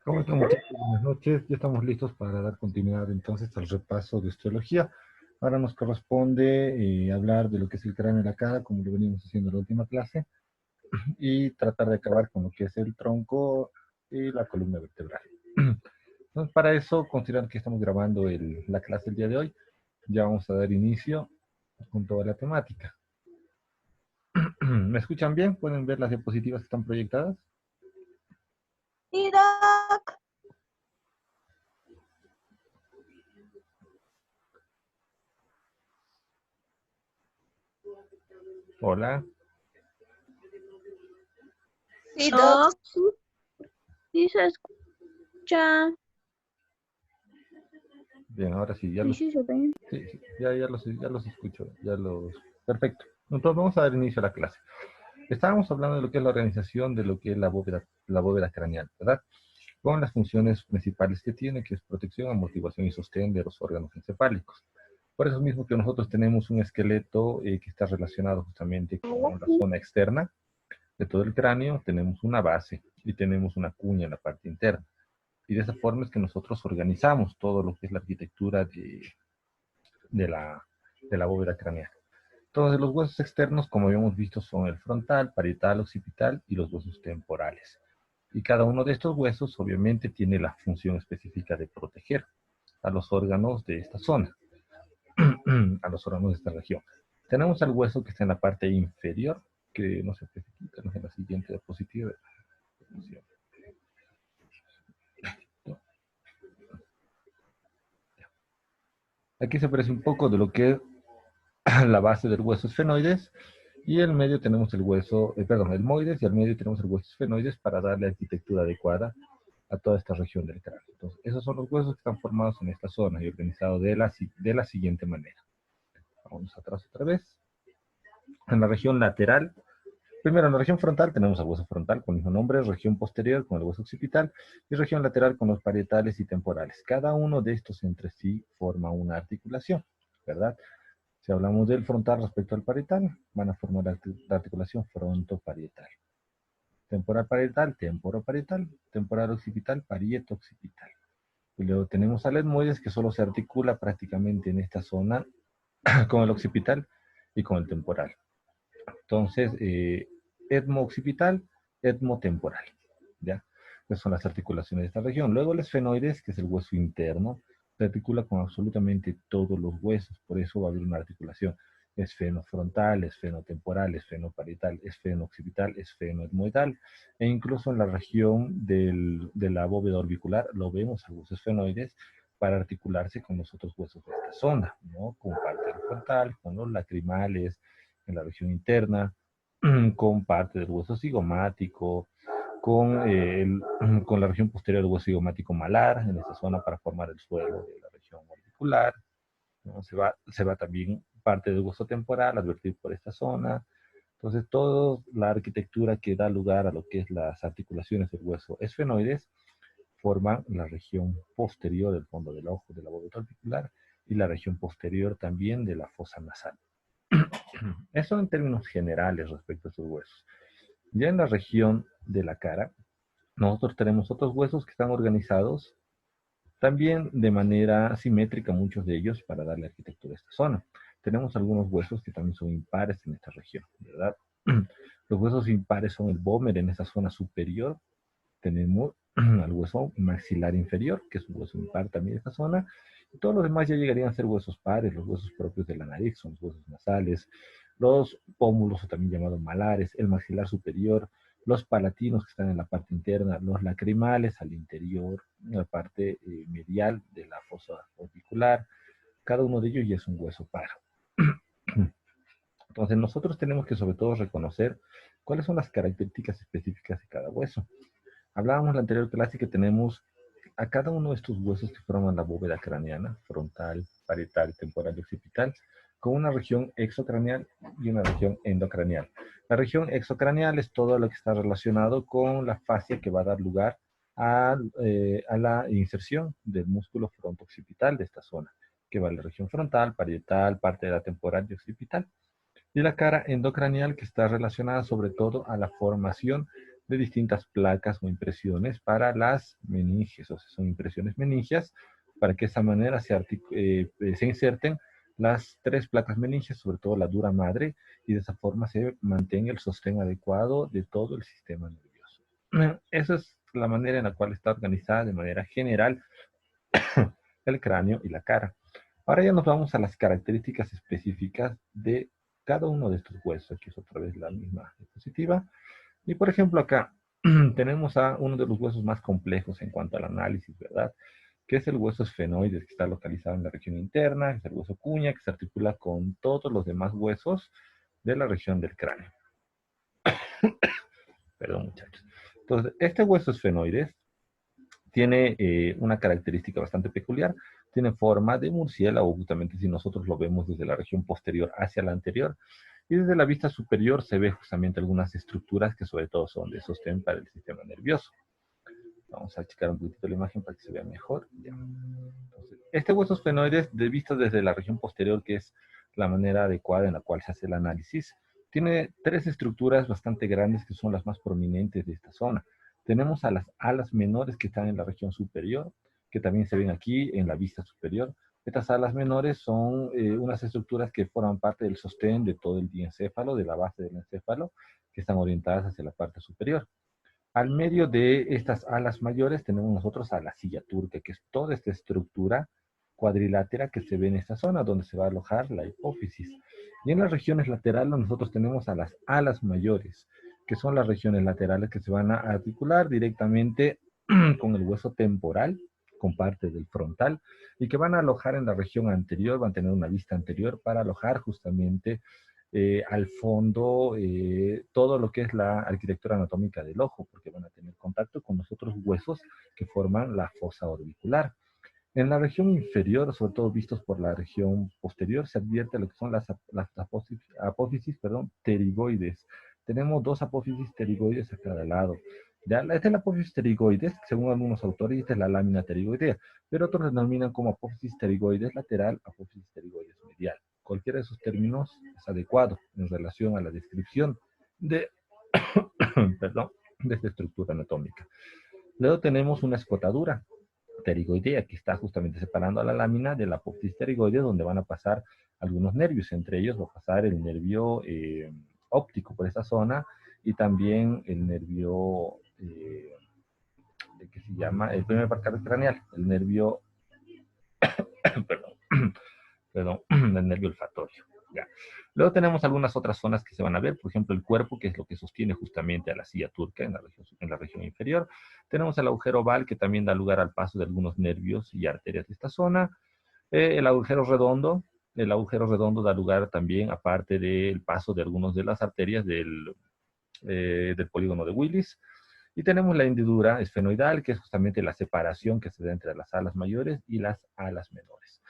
¿Cómo están, muchachos? Buenas noches. Ya estamos listos para dar continuidad entonces al repaso de osteología. Ahora nos corresponde hablar de lo que es el cráneo y la cara, como lo venimos haciendo en la última clase, y tratar de acabar con lo que es el tronco y la columna vertebral. Entonces, para eso, considerar que estamos grabando la clase el día de hoy, ya vamos a dar inicio con toda la temática. ¿Me escuchan bien? ¿Pueden ver las diapositivas que están proyectadas? Sí, Doc. Hola. Sí, Doc. Sí se escucha. Bien, ahora sí, Sí, sí se ve. sí, ya los escucho, Perfecto. Entonces vamos a dar inicio a la clase. Estábamos hablando de lo que es la organización de lo que es la bóveda craneal, ¿verdad? Con las funciones principales que tiene, que es protección, amortiguación y sostén de los órganos encefálicos. Por eso mismo que nosotros tenemos un esqueleto que está relacionado justamente con la zona externa de todo el cráneo, tenemos una base y tenemos una cuña en la parte interna. Y de esa forma es que nosotros organizamos todo lo que es la arquitectura de la, de la bóveda craneal. Entonces, los huesos externos, como habíamos visto, son el frontal, parietal, occipital y los huesos temporales. Y cada uno de estos huesos, obviamente, tiene la función específica de proteger a los órganos de esta zona, a los órganos de esta región. Tenemos el hueso que está en la parte inferior, que no se especifica, no es en la siguiente diapositiva. Aquí se parece un poco de lo que es la base del hueso esfenoides, y el medio tenemos el hueso, el moides, y al medio tenemos el hueso esfenoides para darle arquitectura adecuada a toda esta región del cráneo. Entonces, esos son los huesos que están formados en esta zona y organizados de la siguiente manera. Vamos atrás otra vez. En la región lateral, primero en la región frontal tenemos el hueso frontal con el mismo nombre, región posterior con el hueso occipital y región lateral con los parietales y temporales. Cada uno de estos entre sí forma una articulación, ¿verdad? Si hablamos del frontal respecto al parietal, van a formar la articulación frontoparietal. Temporal parietal, temporoparietal, temporal occipital, parieto occipital. Y luego tenemos al etmoides que solo se articula prácticamente en esta zona con el occipital y con el temporal. Entonces, etmo occipital, etmo temporal. ¿Ya? Esas son las articulaciones de esta región. Luego el esfenoides, que es el hueso interno, se articula con absolutamente todos los huesos, por eso va a haber una articulación esfenofrontal, esfenotemporal, esfenoparietal, esfenooccipital, esfenoetmoidal, e incluso en la región de la bóveda orbicular lo vemos al hueso esfenoides para articularse con los otros huesos de esta zona, ¿no? Con parte del frontal, con los lacrimales, en la región interna, con parte del hueso cigomático, con la región posterior del hueso cigomático malar, en esta zona para formar el suelo de la región orbicular, ¿no? Se va también parte del hueso temporal, advertir por esta zona. Entonces, toda la arquitectura que da lugar a lo que es las articulaciones del hueso esfenoides forman la región posterior del fondo del ojo de la bóveda orbicular y la región posterior también de la fosa nasal. Eso en términos generales respecto a estos huesos. Ya en la región de la cara, nosotros tenemos otros huesos que están organizados también de manera simétrica, muchos de ellos, para darle arquitectura a esta zona. Tenemos algunos huesos que también son impares en esta región, ¿verdad? Los huesos impares son el vómer en esa zona superior. Tenemos al hueso maxilar inferior, que es un hueso impar también de esta zona. Y todos los demás ya llegarían a ser huesos pares, los huesos propios de la nariz, son los huesos nasales, los pómulos, o también llamados malares, el maxilar superior, los palatinos que están en la parte interna, los lacrimales al interior, en la parte medial de la fosa orbicular. Cada uno de ellos ya es un hueso par. Entonces nosotros tenemos que sobre todo reconocer cuáles son las características específicas de cada hueso. Hablábamos en la anterior clase que tenemos a cada uno de estos huesos que forman la bóveda craneana, frontal, parietal, temporal y occipital, con una región exocraneal y una región endocraneal. La región exocraneal es todo lo que está relacionado con la fascia que va a dar lugar a la inserción del músculo frontooccipital de esta zona, que va a la región frontal, parietal, parte de la temporal y occipital. Y la cara endocraneal que está relacionada sobre todo a la formación de distintas placas o impresiones para las meninges, o sea, son impresiones meningias, para que de esa manera se inserten las 3 placas meningias, sobre todo la dura madre, y de esa forma se mantenga el sostén adecuado de todo el sistema nervioso. Esa es la manera en la cual está organizada de manera general el cráneo y la cara. Ahora ya nos vamos a las características específicas de cada uno de estos huesos. Aquí es otra vez la misma diapositiva. Y por ejemplo acá tenemos a uno de los huesos más complejos en cuanto al análisis, ¿verdad? Que es el hueso esfenoides, que está localizado en la región interna, que es el hueso cuña, que se articula con todos los demás huesos de la región del cráneo. Perdón, muchachos. Entonces, este hueso esfenoides tiene una característica bastante peculiar. Tiene forma de murciélago, justamente si nosotros lo vemos desde la región posterior hacia la anterior. Y desde la vista superior se ve justamente algunas estructuras que sobre todo son de sostén para el sistema nervioso. Vamos a checar un poquito la imagen para que se vea mejor. Ya. Entonces, este hueso esfenoides, de vista desde la región posterior, que es la manera adecuada en la cual se hace el análisis, tiene 3 estructuras bastante grandes que son las más prominentes de esta zona. Tenemos a las alas menores que están en la región superior, que también se ven aquí en la vista superior. Estas alas menores son unas estructuras que forman parte del sostén de todo el diencéfalo, de la base del encéfalo, que están orientadas hacia la parte superior. Al medio de estas alas mayores tenemos nosotros a la silla turca, que es toda esta estructura cuadrilátera que se ve en esta zona, donde se va a alojar la hipófisis. Y en las regiones laterales nosotros tenemos a las alas mayores, que son las regiones laterales que se van a articular directamente con el hueso temporal, con parte del frontal, y que van a alojar en la región anterior, van a tener una vista anterior para alojar justamente al fondo todo lo que es la arquitectura anatómica del ojo, porque van a tener contacto con los otros huesos que forman la fosa orbicular. En la región inferior, sobre todo vistos por la región posterior, se advierte lo que son las apófisis, pterigoides. Tenemos 2 apófisis pterigoides a cada lado. Ya, esta es la apófisis pterigoides, según algunos autores, esta es la lámina pterigoidea, pero otros la denominan como apófisis pterigoides lateral, apófisis pterigoides medial. Cualquiera de esos términos es adecuado en relación a la descripción de, perdón, de esta estructura anatómica. Luego tenemos una escotadura pterigoidea que está justamente separando a la lámina de la apófisis pterigoide, donde van a pasar algunos nervios. Entre ellos va a pasar el nervio óptico por esta zona y también el nervio que se llama el primer parcado craneal, el nervio, perdón, perdón, el nervio olfatorio. Ya. Luego tenemos algunas otras zonas que se van a ver, por ejemplo, el cuerpo, que es lo que sostiene justamente a la silla turca en la región inferior. Tenemos el agujero oval, que también da lugar al paso de algunos nervios y arterias de esta zona. El agujero redondo da lugar también, aparte del paso de algunas de las arterias del polígono de Willis. Y tenemos la hendidura esfenoidal, que es justamente la separación que se da entre las alas mayores y las alas menores.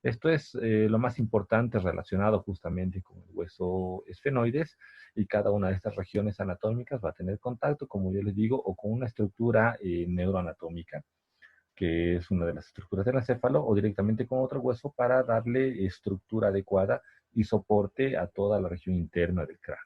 Esto es lo más importante relacionado justamente con el hueso esfenoides, y cada una de estas regiones anatómicas va a tener contacto, como yo les digo, o con una estructura neuroanatómica, que es una de las estructuras del encéfalo, o directamente con otro hueso para darle estructura adecuada y soporte a toda la región interna del cráneo.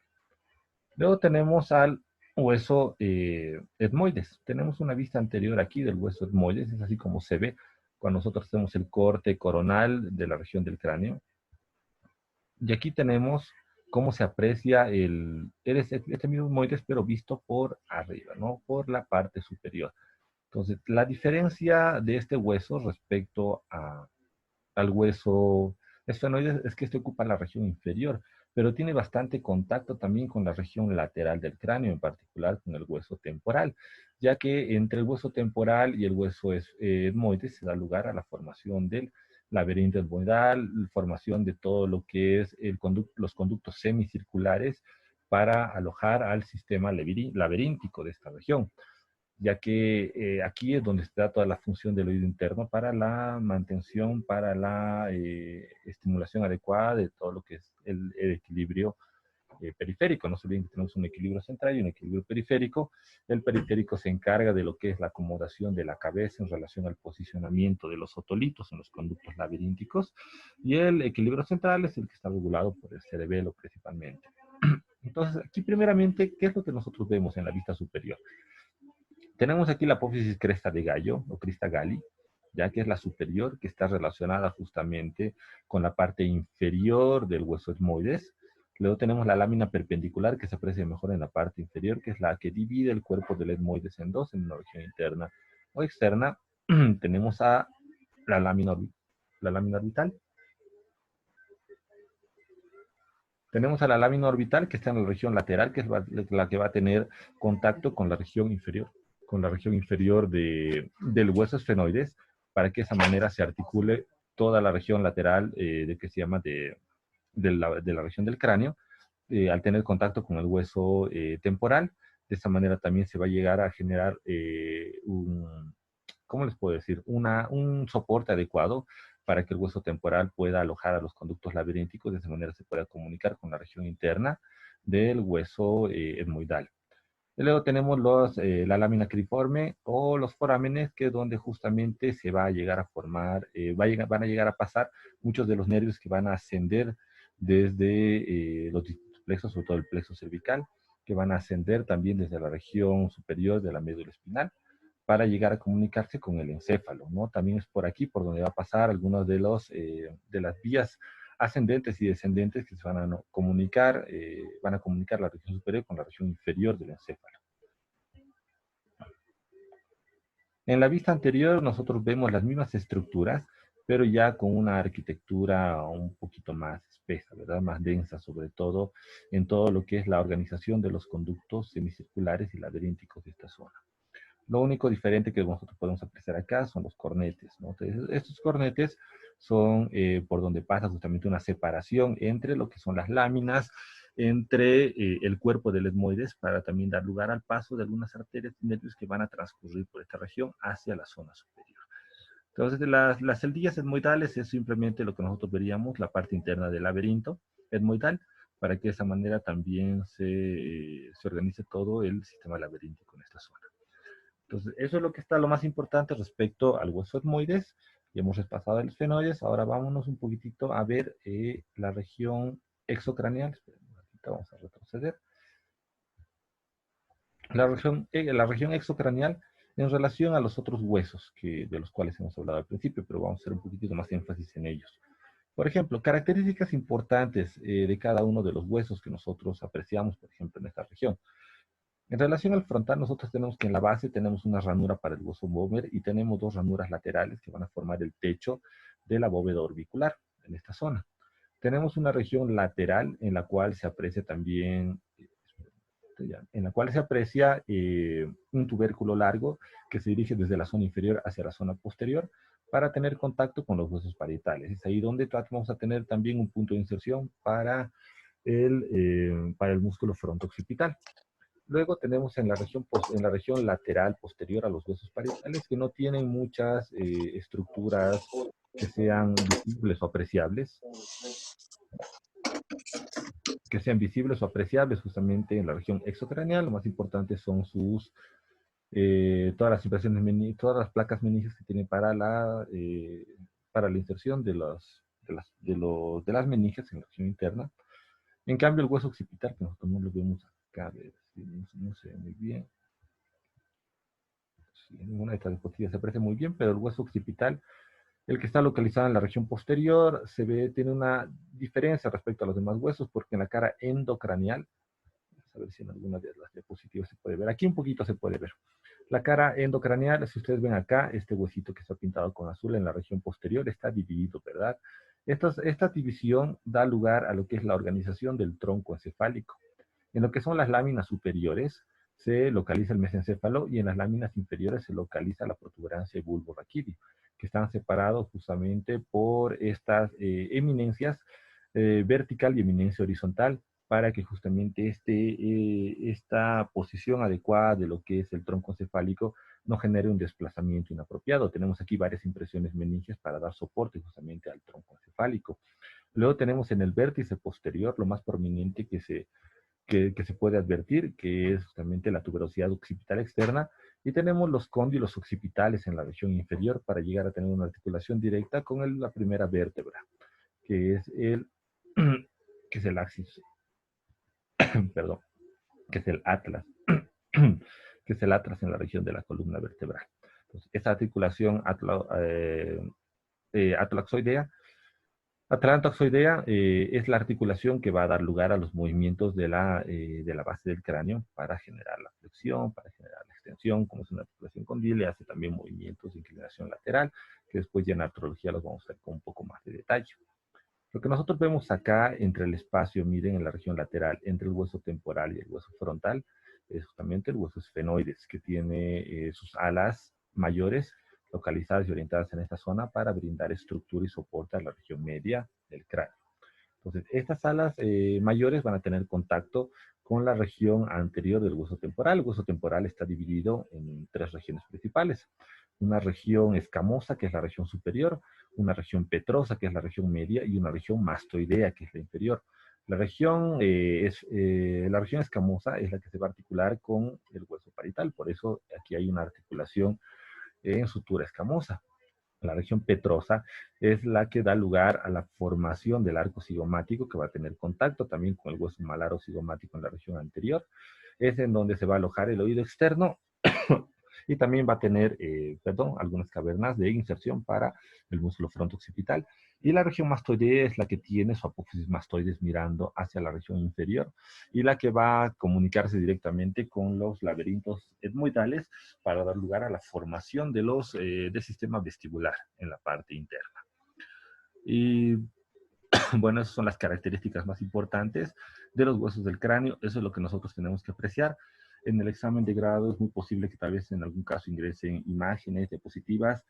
Luego tenemos al hueso etmoides. Tenemos una vista anterior aquí del hueso etmoides, es así como se ve cuando nosotros hacemos el corte coronal de la región del cráneo. Y aquí tenemos cómo se aprecia este mismo etmoides, pero visto por arriba, ¿no? Por la parte superior. Entonces, la diferencia de este hueso respecto al hueso esfenoide es que este ocupa la región inferior, pero tiene bastante contacto también con la región lateral del cráneo, en particular con el hueso temporal, ya que entre el hueso temporal y el hueso etmoide se da lugar a la formación del laberinto etmoidal, la formación de todo lo que es los conductos semicirculares para alojar al sistema laberíntico de esta región, ya que aquí es donde está toda la función del oído interno para la mantención, para la estimulación adecuada de todo lo que es el equilibrio periférico. No se olviden que tenemos un equilibrio central y un equilibrio periférico. El periférico se encarga de lo que es la acomodación de la cabeza en relación al posicionamiento de los otolitos en los conductos laberínticos, y el equilibrio central es el que está regulado por el cerebelo principalmente. Entonces, aquí primeramente, ¿qué es lo que nosotros vemos en la vista superior? Tenemos aquí la apófisis cresta de gallo o crista galli, ya que es la superior, que está relacionada justamente con la parte inferior del hueso etmoides. Luego tenemos la lámina perpendicular, que se aprecia mejor en la parte inferior, que es la que divide el cuerpo del etmoides en dos, en una región interna o externa. Tenemos a la lámina orbital. Tenemos a la lámina orbital, que está en la región lateral, que es la que va a tener contacto con la región inferior del hueso esfenoides, para que de esa manera se articule toda la región lateral de que se llama de la región del cráneo, al tener contacto con el hueso temporal. De esa manera también se va a llegar a generar ¿cómo les puedo decir? Un soporte adecuado para que el hueso temporal pueda alojar a los conductos laberínticos, de esa manera se pueda comunicar con la región interna del hueso etmoidal. Y luego tenemos la lámina criforme o los forámenes, que es donde justamente se va a llegar a formar, van a llegar a pasar muchos de los nervios que van a ascender desde los distintos plexos, sobre todo el plexo cervical, que van a ascender también desde la región superior de la médula espinal para llegar a comunicarse con el encéfalo, ¿no? También es por aquí por donde va a pasar algunos de las vías ascendentes y descendentes que se van a comunicar la región superior con la región inferior del encéfalo. En la vista anterior nosotros vemos las mismas estructuras, pero ya con una arquitectura un poquito más espesa, ¿verdad? Más densa, sobre todo en todo lo que es la organización de los conductos semicirculares y laberínticos de esta zona. Lo único diferente que nosotros podemos apreciar acá son los cornetes, ¿no? Entonces, estos cornetes son por donde pasa justamente una separación entre lo que son las láminas, entre el cuerpo del etmoides, para también dar lugar al paso de algunas arterias y nervios que van a transcurrir por esta región hacia la zona superior. Entonces, las celdillas etmoidales es simplemente lo que nosotros veríamos, la parte interna del laberinto etmoidal, para que de esa manera también se organice todo el sistema laberíntico en esta zona. Entonces, eso es lo que está lo más importante respecto al hueso etmoides. Ya hemos repasado el esfenoides. Ahora vámonos un poquitito a ver la región exocraneal. Esperen un ratito, vamos a retroceder. La región exocraneal en relación a los otros huesos de los cuales hemos hablado al principio, pero vamos a hacer un poquitito más énfasis en ellos. Por ejemplo, características importantes de cada uno de los huesos que nosotros apreciamos, por ejemplo, en esta región. En relación al frontal, nosotros tenemos que en la base tenemos una ranura para el hueso vomer y tenemos dos ranuras laterales que van a formar el techo de la bóveda orbicular en esta zona. Tenemos una región lateral en la cual se aprecia también, en la cual se aprecia un tubérculo largo que se dirige desde la zona inferior hacia la zona posterior para tener contacto con los huesos parietales. Es ahí donde vamos a tener también un punto de inserción para el músculo fronto-occipital. Luego tenemos en la región lateral posterior a los huesos parietales, que no tienen muchas estructuras que sean visibles o apreciables, justamente en la región exocraneal. Lo más importante son todas las placas meninges que tienen para la inserción de las meninges en la región interna. En cambio, el hueso occipital, que nosotros no lo vemos acá, no se ve muy bien. Sí, ninguna de estas diapositivas se aprecia muy bien, pero el hueso occipital, el que está localizado en la región posterior, tiene una diferencia respecto a los demás huesos, porque en la cara endocraneal, vamos a ver si en alguna de las diapositivas se puede ver, aquí un poquito se puede ver. La cara endocraneal, si ustedes ven acá, este huesito que está pintado con azul en la región posterior está dividido, ¿verdad? Esta división da lugar a lo que es la organización del tronco encefálico. En lo que son las láminas superiores se localiza el mesencéfalo y en las láminas inferiores se localiza la protuberancia y bulbo raquídeo, que están separados justamente por estas eminencias vertical y eminencia horizontal, para que justamente esta posición adecuada de lo que es el tronco encefálico no genere un desplazamiento inapropiado. Tenemos aquí varias impresiones meninges para dar soporte justamente al tronco encefálico. Luego tenemos en el vértice posterior lo más prominente que se puede advertir, que es justamente la tuberosidad occipital externa, y tenemos los cóndilos occipitales en la región inferior para llegar a tener una articulación directa con la primera vértebra, que es el axis perdón, que es el atlas, que es el atlas en la región de la columna vertebral. Entonces, esa articulación atlazoidea, atlantoxoidea es la articulación que va a dar lugar a los movimientos de la base del cráneo para generar la flexión, para generar la extensión. Como es una articulación condyle, hace también movimientos de inclinación lateral, que después ya en artrología los vamos a ver con un poco más de detalle. Lo que nosotros vemos acá entre el espacio, miren, en la región lateral, entre el hueso temporal y el hueso frontal, es justamente el hueso esfenoides, que tiene sus alas mayores localizadas y orientadas en esta zona para brindar estructura y soporte a la región media del cráneo. Entonces, estas alas mayores van a tener contacto con la región anterior del hueso temporal. El hueso temporal está dividido en tres regiones principales. Una región escamosa, que es la región superior, una región petrosa, que es la región media, y una región mastoidea, que es la inferior. La región escamosa es la que se va a articular con el hueso parietal, por eso aquí hay una articulación en sutura escamosa. La región petrosa es la que da lugar a la formación del arco cigomático, que va a tener contacto también con el hueso malaro cigomático en la región anterior. Es en donde se va a alojar el oído externo y también va a tener, algunas cavernas de inserción para el músculo frontooccipital. Y la región mastoidea es la que tiene su apófisis mastoides mirando hacia la región inferior y la que va a comunicarse directamente con los laberintos etmoidales para dar lugar a la formación del sistema vestibular en la parte interna. Y bueno, esas son las características más importantes de los huesos del cráneo. Eso es lo que nosotros tenemos que apreciar. En el examen de grado es muy posible que tal vez en algún caso ingresen imágenes diapositivas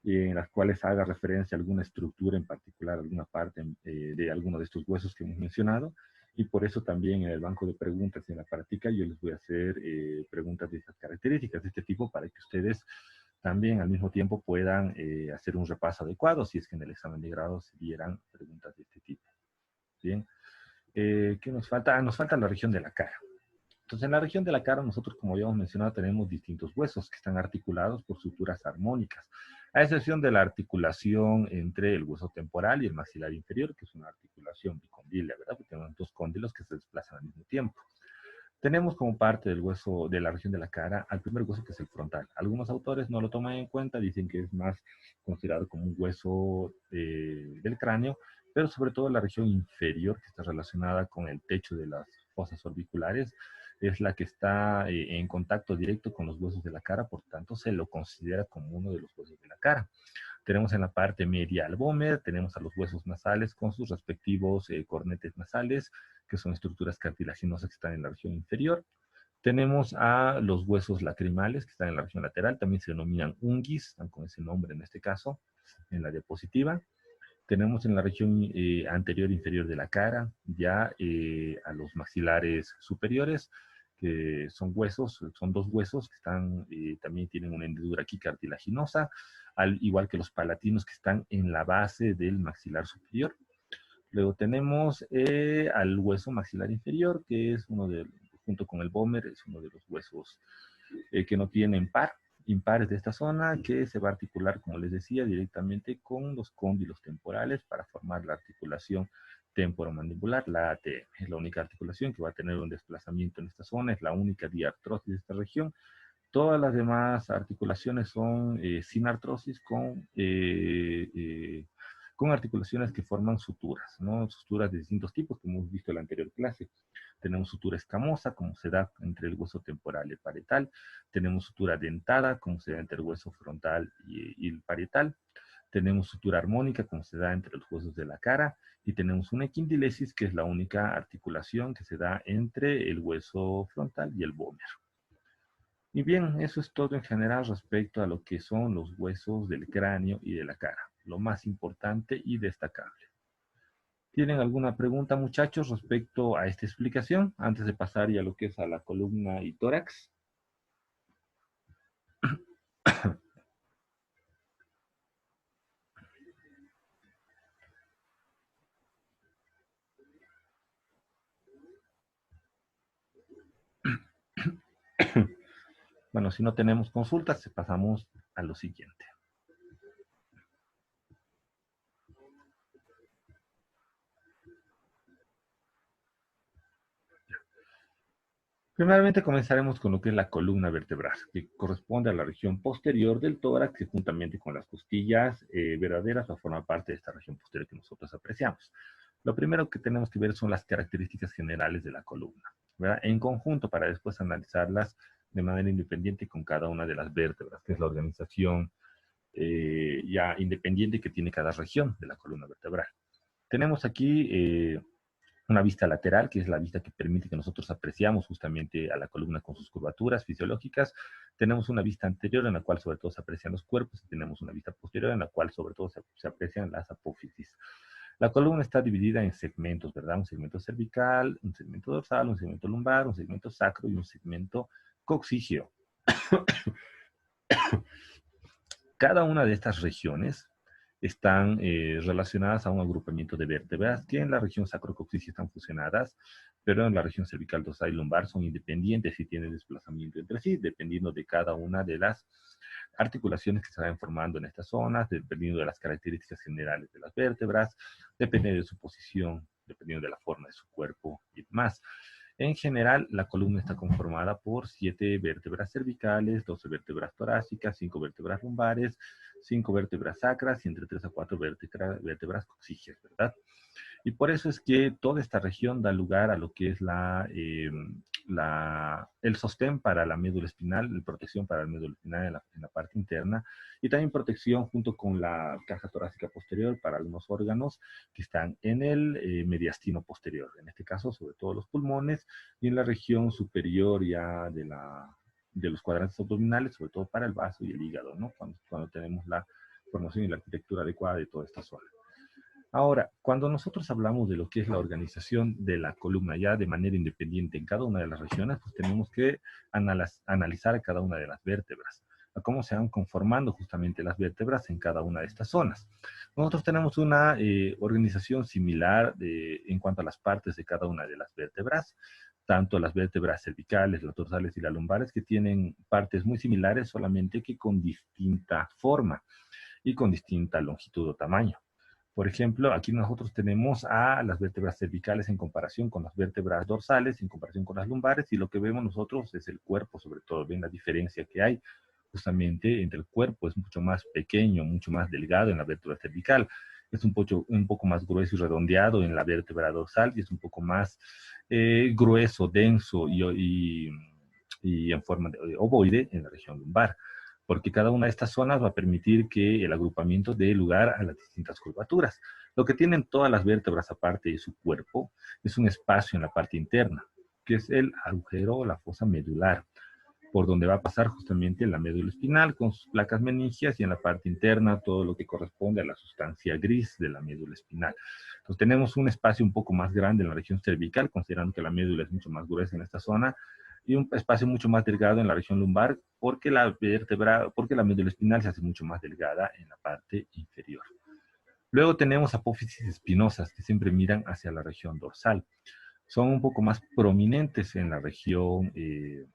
en las cuales haga referencia a alguna estructura en particular, alguna parte de alguno de estos huesos que hemos mencionado. Y por eso también en el banco de preguntas y en la práctica yo les voy a hacer preguntas de estas características, de este tipo, para que ustedes también al mismo tiempo puedan hacer un repaso adecuado si es que en el examen de grado se dieran preguntas de este tipo. Bien, ¿qué nos falta? Nos falta la región de la cara. Entonces, en la región de la cara, nosotros, como ya hemos mencionado, tenemos distintos huesos que están articulados por suturas armónicas, a excepción de la articulación entre el hueso temporal y el maxilar inferior, que es una articulación bicondílea, ¿verdad? Porque tenemos dos cóndilos que se desplazan al mismo tiempo. Tenemos como parte del hueso de la región de la cara al primer hueso, que es el frontal. Algunos autores no lo toman en cuenta, dicen que es más considerado como un hueso del cráneo, pero sobre todo la región inferior, que está relacionada con el techo de las fosas orbiculares, es la que está en contacto directo con los huesos de la cara, por tanto se lo considera como uno de los huesos de la cara. Tenemos en la parte media al vómer, tenemos a los huesos nasales con sus respectivos cornetes nasales, que son estructuras cartilaginosas que están en la región inferior. Tenemos a los huesos lacrimales, que están en la región lateral, también se denominan unguis, están con ese nombre en este caso, en la diapositiva. Tenemos en la región anterior inferior de la cara, ya a los maxilares superiores, que son huesos, son dos huesos que están, también tienen una hendidura aquí cartilaginosa, al igual que los palatinos que están en la base del maxilar superior. Luego tenemos al hueso maxilar inferior, que es junto con el vómer, es uno de los huesos que no tienen impares de esta zona, que se va a articular, como les decía, directamente con los cóndilos temporales para formar la articulación temporomandibular. La ATM es la única articulación que va a tener un desplazamiento en esta zona, es la única diartrosis de esta región. Todas las demás articulaciones son sin artrosis con articulaciones que forman suturas, ¿no? Suturas de distintos tipos, que hemos visto en la anterior clase. Tenemos sutura escamosa, como se da entre el hueso temporal y el parietal. Tenemos sutura dentada, como se da entre el hueso frontal y el parietal. Tenemos sutura armónica, como se da entre los huesos de la cara. Y tenemos una equindilesis, que es la única articulación que se da entre el hueso frontal y el vómer. Y bien, eso es todo en general respecto a lo que son los huesos del cráneo y de la cara, lo más importante y destacable. ¿Tienen alguna pregunta, muchachos, respecto a esta explicación, antes de pasar ya a lo que es a la columna y tórax? Bueno, si no tenemos consultas, pasamos a lo siguiente. Primeramente comenzaremos con lo que es la columna vertebral, que corresponde a la región posterior del tórax, que juntamente con las costillas verdaderas va a formar parte de esta región posterior que nosotros apreciamos. Lo primero que tenemos que ver son las características generales de la columna, ¿verdad? En conjunto, para después analizarlas de manera independiente con cada una de las vértebras, que es la organización ya independiente que tiene cada región de la columna vertebral. Tenemos aquí una vista lateral, que es la vista que permite que nosotros apreciamos justamente a la columna con sus curvaturas fisiológicas. Tenemos una vista anterior en la cual sobre todo se aprecian los cuerpos y tenemos una vista posterior en la cual sobre todo se aprecian las apófisis. La columna está dividida en segmentos, ¿verdad? Un segmento cervical, un segmento dorsal, un segmento lumbar, un segmento sacro y un segmento coxígeo. Cada una de estas regiones están relacionadas a un agrupamiento de vértebras que en la región sacrocoxígea están fusionadas, pero en la región cervical, dorsal y lumbar son independientes y tienen desplazamiento entre sí, dependiendo de cada una de las articulaciones que se van formando en estas zonas, dependiendo de las características generales de las vértebras, dependiendo de su posición, dependiendo de la forma de su cuerpo y demás. En general, la columna está conformada por 7 vértebras cervicales, 12 vértebras torácicas, 5 vértebras lumbares, 5 vértebras sacras y entre 3 a 4 vértebras coxígeas, ¿verdad? Y por eso es que toda esta región da lugar a lo que es el sostén para la médula espinal, la protección para la médula espinal en la parte interna, y también protección junto con la caja torácica posterior para algunos órganos que están en el mediastino posterior, en este caso sobre todo los pulmones, y en la región superior ya de los cuadrantes abdominales, sobre todo para el vaso y el hígado, ¿no? Cuando tenemos la formación y la arquitectura adecuada de toda esta zona. Ahora, cuando nosotros hablamos de lo que es la organización de la columna ya de manera independiente en cada una de las regiones, pues tenemos que analizar cada una de las vértebras, a cómo se van conformando justamente las vértebras en cada una de estas zonas. Nosotros tenemos una organización similar en cuanto a las partes de cada una de las vértebras, tanto las vértebras cervicales, las dorsales y las lumbares, que tienen partes muy similares, solamente que con distinta forma y con distinta longitud o tamaño. Por ejemplo, aquí nosotros tenemos a las vértebras cervicales en comparación con las vértebras dorsales, en comparación con las lumbares, y lo que vemos nosotros es el cuerpo, sobre todo. Ven la diferencia que hay justamente entre el cuerpo, es mucho más pequeño, mucho más delgado en la vértebra cervical, es un poco más grueso y redondeado en la vértebra dorsal, y es un poco más grueso, denso y en forma de ovoide en la región lumbar, porque cada una de estas zonas va a permitir que el agrupamiento dé lugar a las distintas curvaturas. Lo que tienen todas las vértebras aparte de su cuerpo es un espacio en la parte interna, que es el agujero o la fosa medular, por donde va a pasar justamente la médula espinal con sus placas meningias y en la parte interna todo lo que corresponde a la sustancia gris de la médula espinal. Entonces tenemos un espacio un poco más grande en la región cervical, considerando que la médula es mucho más gruesa en esta zona, y un espacio mucho más delgado en la región lumbar, porque la médula espinal se hace mucho más delgada en la parte inferior. Luego tenemos apófisis espinosas que siempre miran hacia la región dorsal. Son un poco más prominentes en la región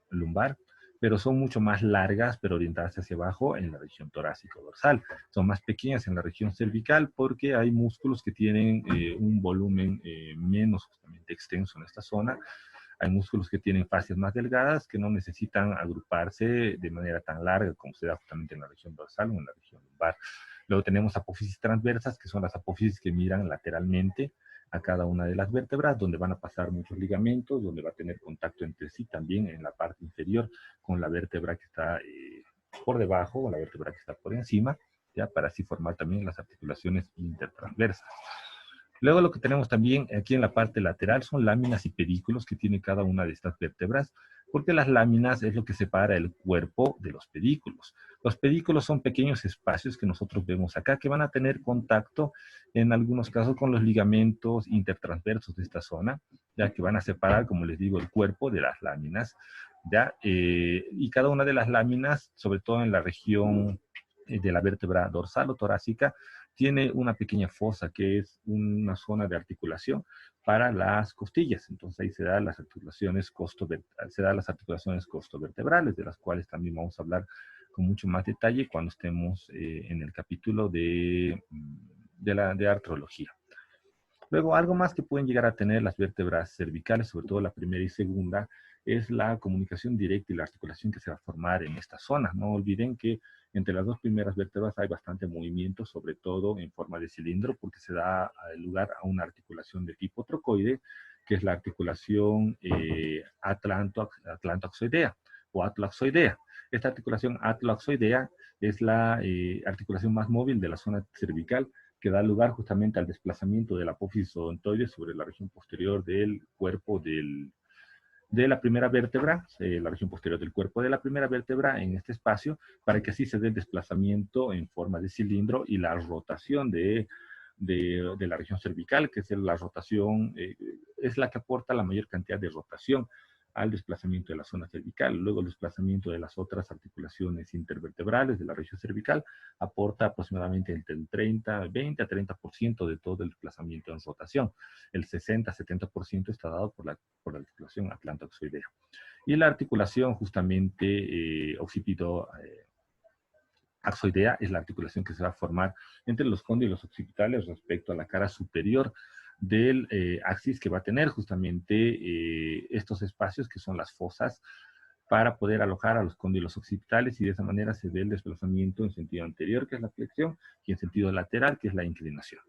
lumbar, pero son mucho más largas, pero orientadas hacia abajo en la región torácica dorsal. Son más pequeñas en la región cervical porque hay músculos que tienen un volumen menos justamente extenso en esta zona. Hay músculos que tienen fascias más delgadas que no necesitan agruparse de manera tan larga como se da justamente en la región dorsal o en la región lumbar. Luego tenemos apófisis transversas, que son las apófisis que miran lateralmente a cada una de las vértebras, donde van a pasar muchos ligamentos, donde va a tener contacto entre sí también en la parte inferior con la vértebra que está por debajo o la vértebra que está por encima, ya para así formar también las articulaciones intertransversas. Luego lo que tenemos también aquí en la parte lateral son láminas y pedículos que tiene cada una de estas vértebras, porque las láminas es lo que separa el cuerpo de los pedículos. Los pedículos son pequeños espacios que nosotros vemos acá, que van a tener contacto en algunos casos con los ligamentos intertransversos de esta zona, ya que van a separar, como les digo, el cuerpo de las láminas, ¿ya? Y cada una de las láminas, sobre todo en la región de la vértebra dorsal o torácica, tiene una pequeña fosa que es una zona de articulación para las costillas. Entonces ahí se dan las articulaciones costovertebrales, de las cuales también vamos a hablar con mucho más detalle cuando estemos en el capítulo de artrología. Luego, algo más que pueden llegar a tener las vértebras cervicales, sobre todo la primera y segunda, es la comunicación directa y la articulación que se va a formar en esta zona. No olviden que entre las dos primeras vértebras hay bastante movimiento, sobre todo en forma de cilindro, porque se da lugar a una articulación de tipo trocoide, que es la articulación atlantoaxoidea o atlaxoidea. Esta articulación atlaxoidea es la articulación más móvil de la zona cervical, que da lugar justamente al desplazamiento de la apófisis odontoide sobre la región posterior del cuerpo de la primera vértebra, la región posterior del cuerpo de la primera vértebra en este espacio, para que así se dé el desplazamiento en forma de cilindro y la rotación de la región cervical, que es la rotación, es la que aporta la mayor cantidad de rotación al desplazamiento de la zona cervical. Luego el desplazamiento de las otras articulaciones intervertebrales de la región cervical aporta aproximadamente entre el 20 a 30% de todo el desplazamiento en rotación. El 60-70% está dado por la articulación atlantoaxoidea. Y la articulación justamente occipito axoidea es la articulación que se va a formar entre los cóndilos occipitales respecto a la cara superior del axis, que va a tener justamente estos espacios que son las fosas para poder alojar a los cóndilos occipitales, y de esa manera se ve el desplazamiento en sentido anterior, que es la flexión, y en sentido lateral, que es la inclinación.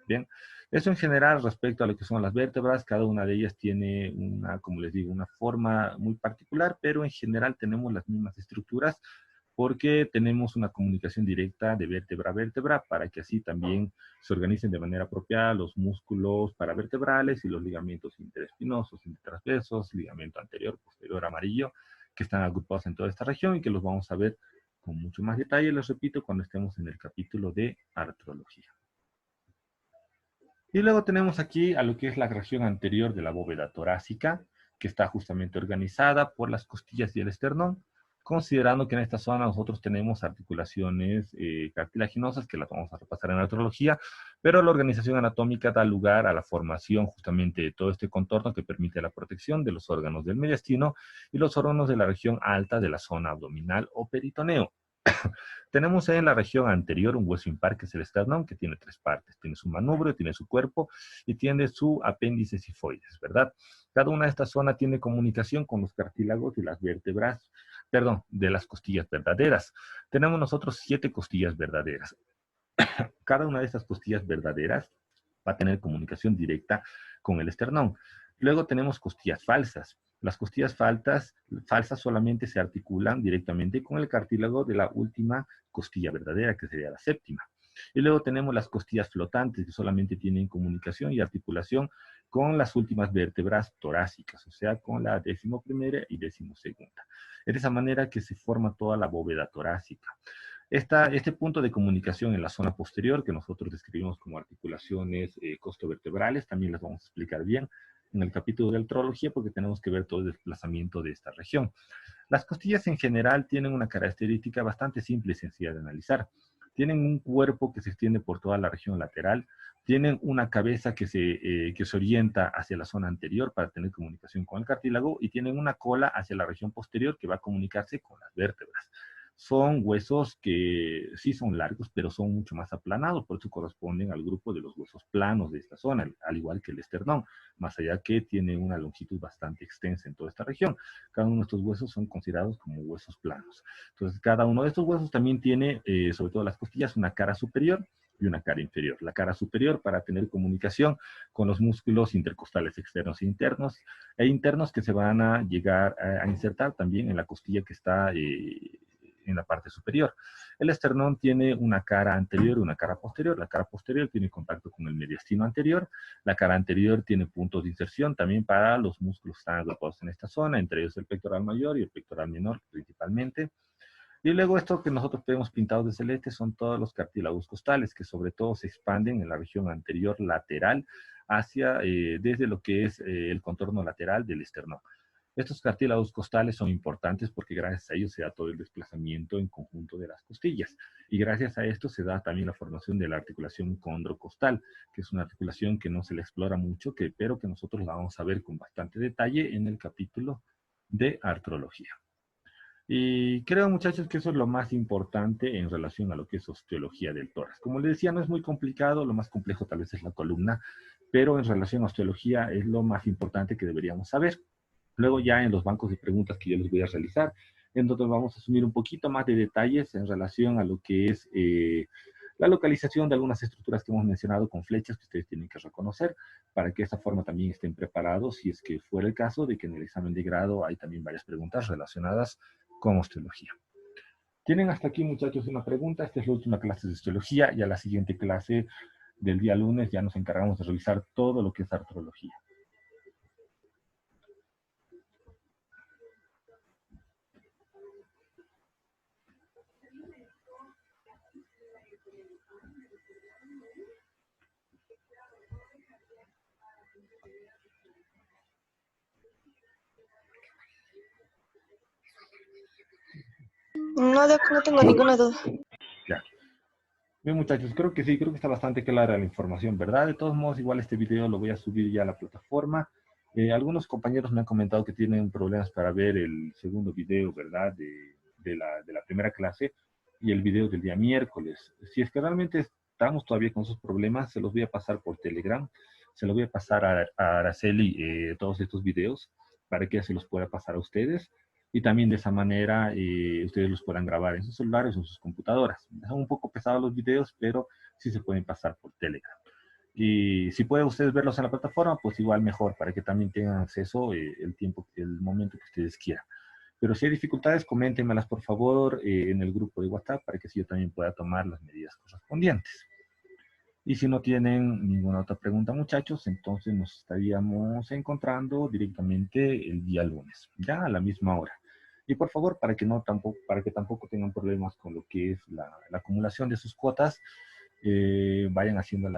Bien, eso en general respecto a lo que son las vértebras. Cada una de ellas tiene una, como les digo, una forma muy particular, pero en general tenemos las mismas estructuras, porque tenemos una comunicación directa de vértebra a vértebra, para que así también se organicen de manera apropiada los músculos paravertebrales y los ligamentos interespinosos, intertransversos, ligamento anterior, posterior, amarillo, que están agrupados en toda esta región y que los vamos a ver con mucho más detalle, les repito, cuando estemos en el capítulo de artrología. Y luego tenemos aquí a lo que es la región anterior de la bóveda torácica, que está justamente organizada por las costillas y el esternón, considerando que en esta zona nosotros tenemos articulaciones cartilaginosas, que las vamos a repasar en la artrología, pero la organización anatómica da lugar a la formación justamente de todo este contorno que permite la protección de los órganos del mediastino y los órganos de la región alta de la zona abdominal o peritoneo. Tenemos en la región anterior un hueso impar, que es el esternón, que tiene tres partes. Tiene su manubrio, tiene su cuerpo y tiene su apéndice sifoides, ¿verdad? Cada una de estas zonas tiene comunicación con los cartílagos y las vértebras, perdón, de las costillas verdaderas. Tenemos nosotros 7 costillas verdaderas. Cada una de estas costillas verdaderas va a tener comunicación directa con el esternón. Luego tenemos costillas falsas. Las costillas falsas solamente se articulan directamente con el cartílago de la última costilla verdadera, que sería la séptima. Y luego tenemos las costillas flotantes, que solamente tienen comunicación y articulación con las últimas vértebras torácicas, o sea, con la 11ª y 12ª. Es de esa manera que se forma toda la bóveda torácica. Este punto de comunicación en la zona posterior, que nosotros describimos como articulaciones costovertebrales, también las vamos a explicar bien en el capítulo de artrología, porque tenemos que ver todo el desplazamiento de esta región. Las costillas en general tienen una característica bastante simple y sencilla de analizar. Tienen un cuerpo que se extiende por toda la región lateral, tienen una cabeza que se orienta hacia la zona anterior para tener comunicación con el cartílago, y tienen una cola hacia la región posterior que va a comunicarse con las vértebras. Son huesos que sí son largos, pero son mucho más aplanados, por eso corresponden al grupo de los huesos planos de esta zona, al igual que el esternón, más allá que tiene una longitud bastante extensa en toda esta región. Cada uno de estos huesos son considerados como huesos planos. Entonces, cada uno de estos huesos también tiene, sobre todo las costillas, una cara superior y una cara inferior. La cara superior para tener comunicación con los músculos intercostales externos e internos, que se van a llegar a insertar también en la costilla que está en la parte superior. El esternón tiene una cara anterior y una cara posterior. La cara posterior tiene contacto con el mediastino anterior. La cara anterior tiene puntos de inserción también para los músculos que están agrupados en esta zona, entre ellos el pectoral mayor y el pectoral menor principalmente. Y luego esto que nosotros tenemos pintado de celeste son todos los cartílagos costales, que sobre todo se expanden en la región anterior lateral hacia, desde lo que es el contorno lateral del esternón. Estos cartílagos costales son importantes porque gracias a ellos se da todo el desplazamiento en conjunto de las costillas. Y gracias a esto se da también la formación de la articulación condrocostal, que es una articulación que no se le explora mucho, pero que nosotros la vamos a ver con bastante detalle en el capítulo de artrología. Y creo, muchachos, que eso es lo más importante en relación a lo que es osteología del tórax. Como les decía, no es muy complicado, lo más complejo tal vez es la columna, pero en relación a osteología es lo más importante que deberíamos saber. Luego ya en los bancos de preguntas que yo les voy a realizar, en donde vamos a asumir un poquito más de detalles en relación a lo que es la localización de algunas estructuras que hemos mencionado con flechas que ustedes tienen que reconocer, para que de esta forma también estén preparados si es que fuera el caso de que en el examen de grado hay también varias preguntas relacionadas con osteología. ¿Tienen hasta aquí, muchachos, una pregunta? Esta es la última clase de osteología y a la siguiente clase del día lunes ya nos encargamos de revisar todo lo que es artrología. No, Doc, no tengo ninguna duda. Ya. Bien, muchachos, creo que sí, creo que está bastante clara la información, ¿verdad? De todos modos, igual este video lo voy a subir ya a la plataforma. Algunos compañeros me han comentado que tienen problemas para ver el segundo video, ¿verdad? De la primera clase y el video del día miércoles. Si es que realmente estamos todavía con esos problemas, se los voy a pasar por Telegram. Se los voy a pasar a Araceli todos estos videos para que ella se los pueda pasar a ustedes. Y también de esa manera ustedes los puedan grabar en sus celulares o en sus computadoras. Son un poco pesados los videos, pero sí se pueden pasar por Telegram. Y si pueden ustedes verlos en la plataforma, pues igual mejor, para que también tengan acceso el tiempo, el momento que ustedes quieran. Pero si hay dificultades, coméntenmelas por favor en el grupo de WhatsApp, para que así yo también pueda tomar las medidas correspondientes. Y si no tienen ninguna otra pregunta, muchachos, entonces nos estaríamos encontrando directamente el día lunes, ya a la misma hora. Y por favor, para que tampoco tengan problemas con lo que es la acumulación de sus cuotas, vayan haciendo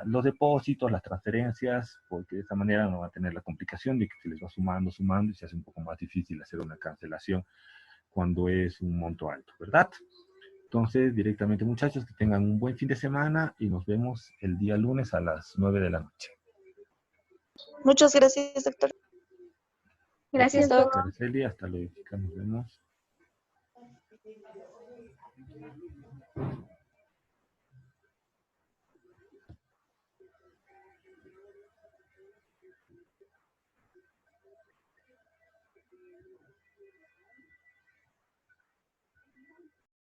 los depósitos, las transferencias, porque de esa manera no va a tener la complicación de que se les va sumando, sumando, y se hace un poco más difícil hacer una cancelación cuando es un monto alto, ¿verdad? Entonces, directamente, muchachos, que tengan un buen fin de semana y nos vemos el día lunes a las 9 de la noche. Muchas gracias, doctor. Gracias, Doc. Araceli, hasta luego, chicas, nos vemos.